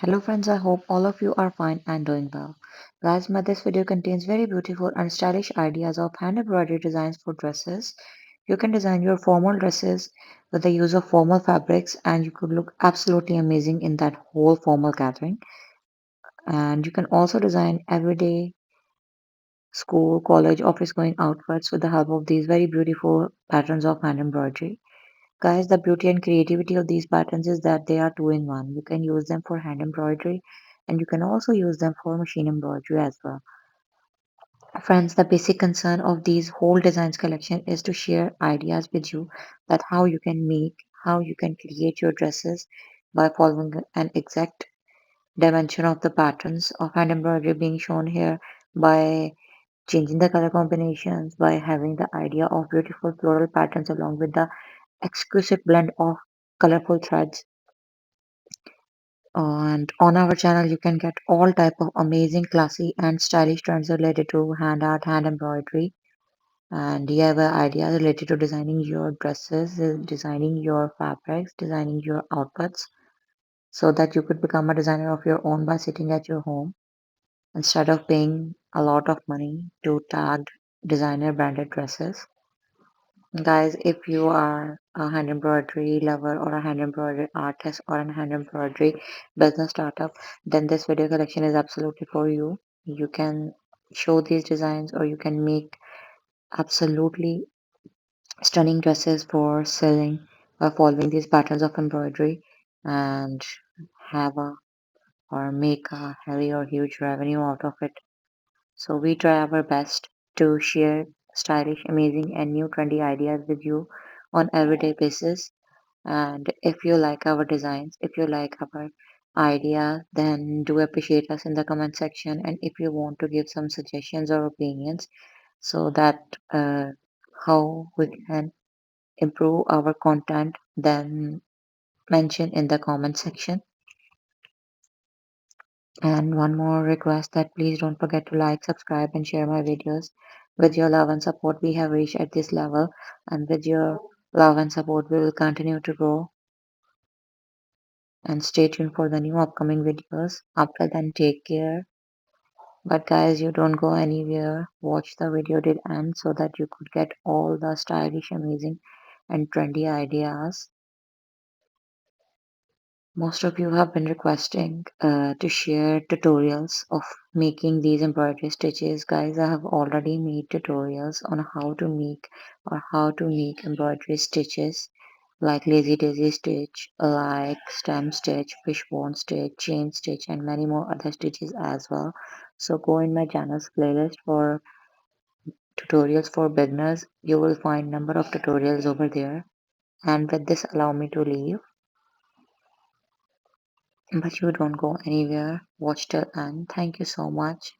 Hello friends, I hope all of you are fine and doing well. Guys, this video contains very beautiful and stylish ideas of hand embroidery designs for dresses. You can design your formal dresses with the use of formal fabrics and you could look absolutely amazing in that whole formal gathering. And you can also design everyday school, college, office going outfits with the help of these very beautiful patterns of hand embroidery. Guys, the beauty and creativity of these patterns is that they are two in one. You can use them for hand embroidery and you can also use them for machine embroidery as well. Friends, the basic concern of these whole designs collection is to share ideas with you that how you can create your dresses by following an exact dimension of the patterns of hand embroidery being shown here by changing the color combinations, by having the idea of beautiful floral patterns along with the exquisite blend of colorful threads. And on our channel, you can get all type of amazing, classy, and stylish trends related to hand art, hand embroidery. And you have an idea related to designing your dresses, designing your fabrics, designing your outfits, so that you could become a designer of your own by sitting at your home instead of paying a lot of money to tagged designer branded dresses. Guys, if you are a hand embroidery lover or a hand embroidery artist or a hand embroidery business startup, then this video collection is absolutely for you. You can show these designs or you can make absolutely stunning dresses for selling by following these patterns of embroidery and have a or make a heavy or huge revenue out of it. So we try our best to share stylish, amazing, and new trendy ideas with you on everyday basis. And if you like our designs, if you like our idea, then do appreciate us in the comment section. And if you want to give some suggestions or opinions, so that how we can improve our content, then mention in the comment section. And one more request that please don't forget to like, subscribe, and share my videos. With your love and support, we have reached at this level, and with your love and support, we will continue to grow. And stay tuned for the new upcoming videos. After then, take care. But guys, you don't go anywhere. Watch the video till end so that you could get all the stylish, amazing, and trendy ideas. Most of you have been requesting to share tutorials of making these embroidery stitches. Guys, I have already made tutorials on how to make embroidery stitches like lazy daisy stitch, like stem stitch, fishbone stitch, chain stitch, and many more other stitches as well. So go in my channel's playlist for tutorials for beginners. You will find number of tutorials over there. And with this, allow me to leave. But you don't go anywhere. Watch till end. Thank you so much.